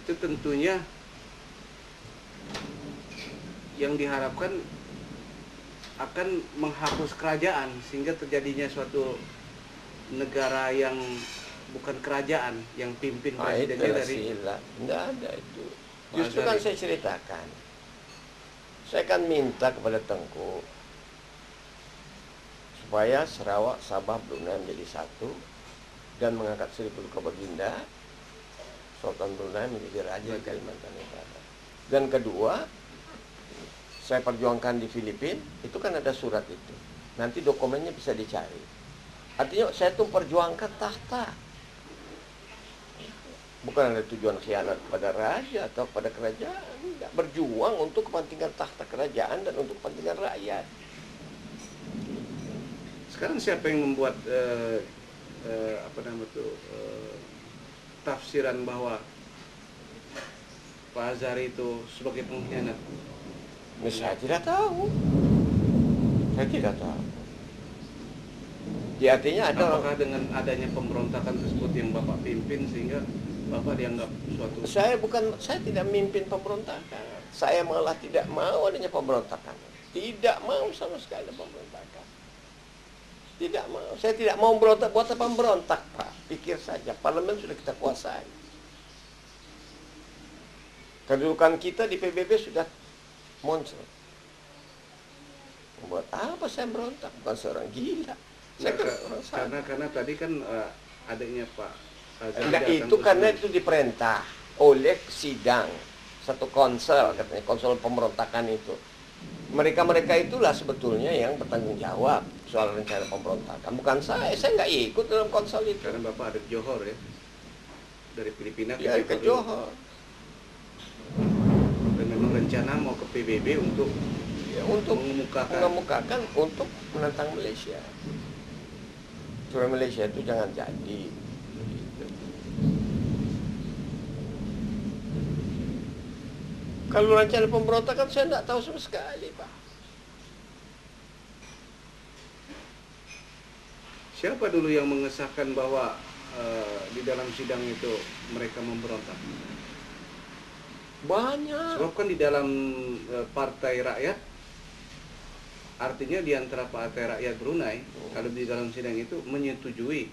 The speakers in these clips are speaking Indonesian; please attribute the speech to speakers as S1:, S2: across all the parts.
S1: itu tentunya yang diharapkan akan menghapus kerajaan sehingga terjadinya suatu negara yang bukan kerajaan yang pimpin presidennya dari
S2: sila. Nggak ada itu.
S1: Pak
S2: Justru kan
S1: Azhari.
S2: saya ceritakan. Saya akan minta kepada Tengku supaya Sarawak, Sabah, Brunei menjadi satu dan mengangkat Sri Puluka Baginda Sultan Brunei menjadi Raja Kalimantan Utara. Dan kedua, saya perjuangkan di Filipina, itu kan ada surat itu. Nanti dokumennya bisa dicari. Artinya saya tuh perjuangkan tahta. Bukan ada tujuan khianat pada raja atau pada kerajaan. Tidak, berjuang untuk kepentingan tahta kerajaan dan untuk kepentingan rakyat.
S1: Sekarang siapa yang membuat tafsiran bahwa Pak Azhari itu sebagai pengkhianat?
S2: Saya tidak tahu. Saya tidak tahu. Jadi artinya ada
S1: apakah dengan adanya pemberontakan tersebut yang Bapak pimpin sehingga Bapak dianggap suatu...
S2: Saya tidak memimpin pemberontakan. Saya malah tidak mau adanya pemberontakan. Tidak mau sama sekali pemberontakan. Tidak mau. Saya tidak mau berontak. Buat apa memberontak, Pak? Pikir saja. Parlemen sudah kita kuasai. Kedudukan kita di PBB sudah muncul. Buat apa saya berontak? Bukan seorang gila.
S1: Karena tadi kan adanya Pak Azhari.
S2: Enggak, itu karena itu diperintah oleh sidang satu konsel, katanya konsel pemberontakan itu. Mereka itulah sebetulnya yang bertanggung jawab soal rencana pemberontakan. Bukan saya nggak ikut dalam konsel itu.
S1: Karena Bapak ada di Johor ya, dari Filipina
S2: ke Johor.
S1: Dan memang rencana mau ke PBB untuk
S2: mengemukakan untuk menentang Malaysia. Supaya Malaysia itu jangan jadi. Kalau rencana pemberontakan saya tidak tahu sama sekali, Pak.
S1: Siapa dulu yang mengesahkan bahwa di dalam sidang itu mereka memberontak?
S2: Banyak.
S1: Sebab kan di dalam Partai Rakyat, artinya di antara Partai Rakyat Brunei, kalau di dalam sidang itu menyetujui.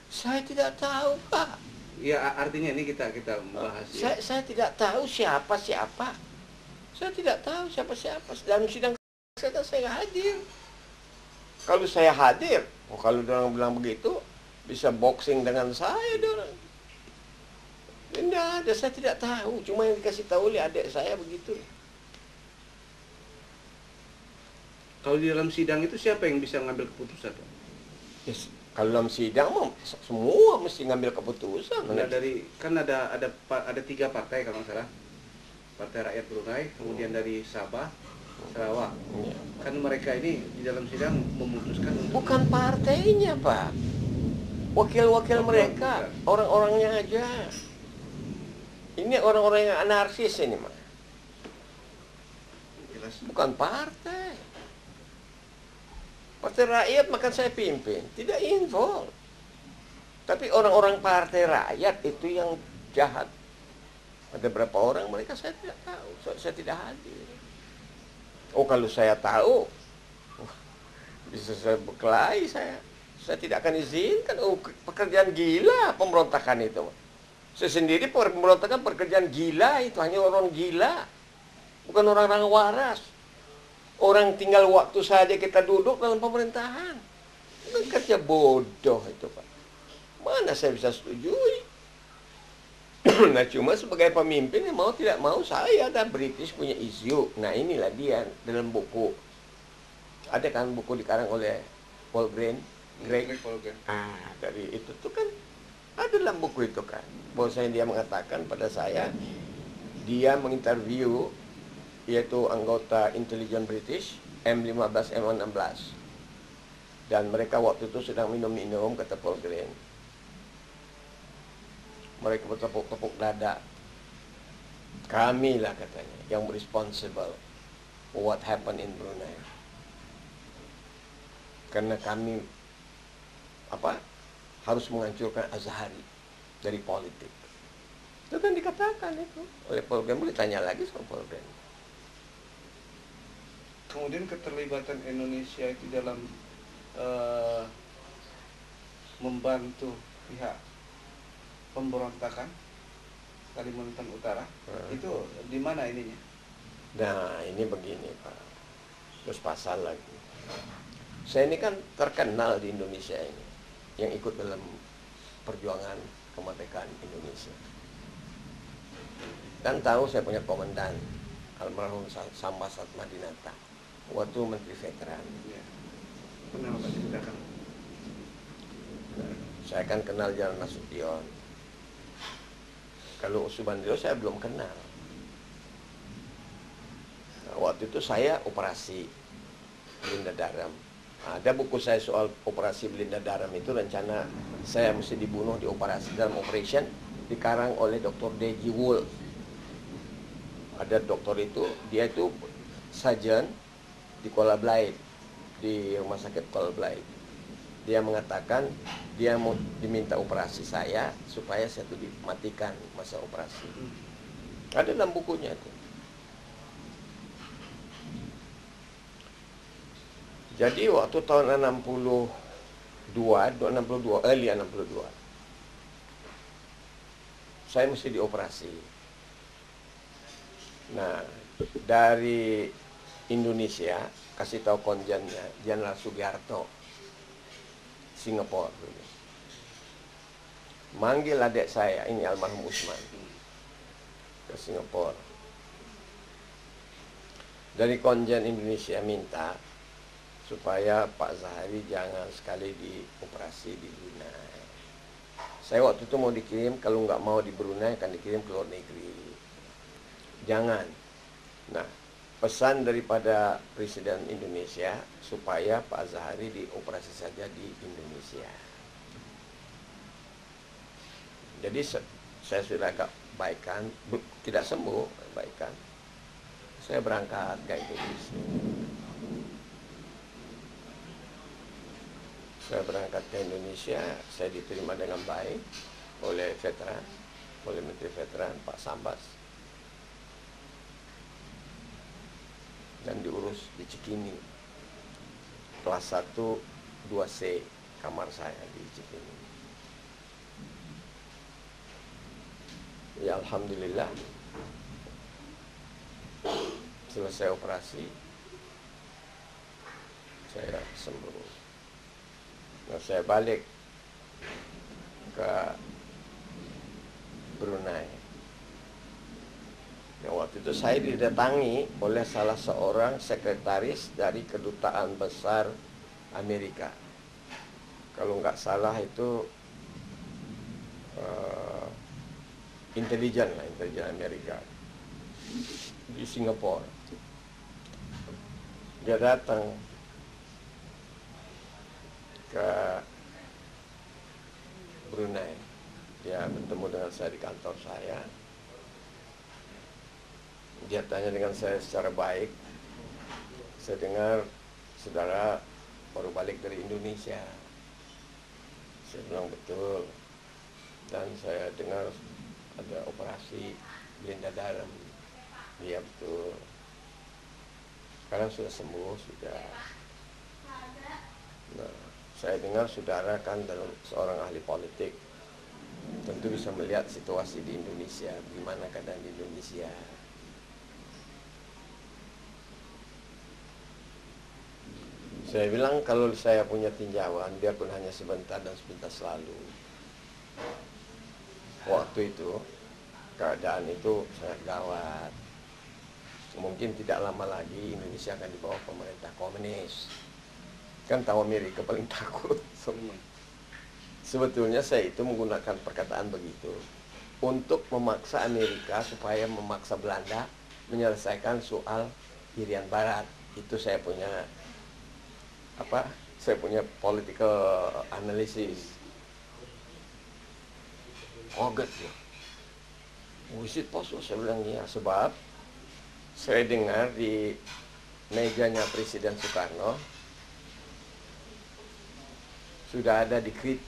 S2: Saya tidak tahu, Pak.
S1: Ya artinya ini kita bahas.
S2: Saya tidak tahu siapa. Saya tidak tahu siapa. Dalam sidang saya hadir. Kalau saya hadir, kalau orang bilang begitu, bisa boxing dengan saya orang. Tidak ada, saya tidak tahu. Cuma yang dikasih tahu oleh adik saya begitu.
S1: Kalau di dalam sidang itu siapa yang bisa ngambil keputusan?
S2: Yes. Kalau dalam sidang semua mesti ngambil keputusan.
S1: Nah, kan ada 3 partai kalau nggak salah. Partai Rakyat Brunei, kemudian dari Sabah, Sarawak.
S2: Ya.
S1: Kan mereka ini di dalam sidang memutuskan untuk...
S2: Bukan partainya, Pak. Wakil-wakil mereka, orang-orangnya aja. Ini orang-orang yang anarkis ini, Mas.
S1: Jelas.
S2: Bukan partai. Partai Rakyat makan saya pimpin, tidak involve. Tapi orang-orang Partai Rakyat itu yang jahat. Ada berapa orang mereka saya tidak tahu, saya tidak hadir. Oh, kalau saya tahu, bisa saya berkelahi saya. Saya tidak akan izinkan. Oh, pekerjaan gila pemberontakan itu. Saya sendiri pemberontakan pekerjaan gila itu, hanya orang gila. Bukan orang-orang waras. Orang tinggal waktu saja kita duduk dalam pemerintahan. Itu kerja bodoh itu, Pak. Mana saya bisa setujui? Nah, cuma sebagai pemimpin yang mau tidak mau, saya ada British punya isu. Nah, inilah dia dalam buku. Ada kan buku dikarang oleh Paul Greg. Dari itu tuh kan ada dalam buku itu kan. Bahwasanya dia mengatakan pada saya, dia menginterview yaitu anggota intelijen British M15, M16. Dan mereka waktu itu sedang minum-minum, kata Paul Green. Mereka bertepuk-tepuk dada. Kamilah katanya yang responsible for what happened in Brunei. Karena kami harus menghancurkan Azhari. dari politik. Itu kan dikatakan itu oleh Paul Graham. Boleh tanya lagi soal Paul Graham.
S1: Kemudian keterlibatan Indonesia itu dalam eh, membantu pihak pemberontakan Kalimantan Utara, itu di mana ininya?
S2: Nah, ini begini Pak, terus pasal lagi. Saya ini kan terkenal di Indonesia ini, yang ikut dalam perjuangan kemerdekaan Indonesia. Kan tahu saya punya komandan, almarhum Sambas Atmadinata, waktu Menteri Veteran.
S1: Ya. Kenapa ceritakan?
S2: Saya kan kenal Jalan Nasution. Kalau Subandrio saya belum kenal. Nah, waktu itu saya operasi Belinda Daram. Ada buku saya soal operasi Belinda Daram itu, rencana saya mesti dibunuh di operasi dalam operation, dikarang oleh Dr. Deji Wool. Ada dokter itu, dia itu surgeon di Kuala Belait, di rumah sakit Kuala Belait. Dia mengatakan dia mau diminta operasi saya supaya saya itu dimatikan masa operasi. Ada dalam bukunya itu. Jadi waktu tahun 62, early 62, saya mesti dioperasi. Nah, dari Indonesia kasih tahu konjennya Jenderal Sugiharto, Singapura dulu. Manggil adik saya, ini almarhum Usman, ke Singapura. Dari konjen Indonesia minta supaya Pak Zahari jangan sekali dioperasi di Brunei. Saya waktu itu mau dikirim, kalau nggak mau di Brunei akan dikirim ke luar negeri. Jangan. Nah, pesan daripada Presiden Indonesia supaya Pak Zahari dioperasi saja di Indonesia. Jadi saya sudah agak baikan, tidak sembuh, baikan. Saya berangkat ke Indonesia. Saya berangkat ke Indonesia, saya diterima dengan baik oleh veteran, oleh Menteri Veteran Pak Sambas. Dan diurus di Cikini, kelas 1 2C, kamar saya di Cikini. Ya alhamdulillah, selesai operasi saya sembuh. Nah, saya balik ke Brunei. Yang waktu itu saya didatangi oleh salah seorang sekretaris dari Kedutaan Besar Amerika. Kalau nggak salah itu intelijen Amerika di Singapura. Dia datang ke Brunei. Dia bertemu dengan saya di kantor saya. Dia tanya dengan saya secara baik. Saya dengar saudara baru balik dari Indonesia. Saya bilang betul. Dan saya dengar ada operasi Belinda Daram. Iya betul. Sekarang sudah sembuh, sudah. Nah, saya dengar saudara kan dalam seorang ahli politik, tentu bisa melihat situasi di Indonesia, gimana keadaan di Indonesia. Saya bilang kalau saya punya tinjauan, biarpun hanya sebentar dan sebentar selalu. Waktu itu, keadaan itu sangat gawat. Mungkin tidak lama lagi Indonesia akan dibawa pemerintah komunis. Kan tahu Amerika paling takut. Sebetulnya saya itu menggunakan perkataan begitu untuk memaksa Amerika supaya memaksa Belanda menyelesaikan soal Irian Barat. Itu saya punya saya punya political analysis. Kaget ya. Was it possible? Saya bilang ya, sebab saya dengar di mejanya Presiden Soekarno sudah ada dekrit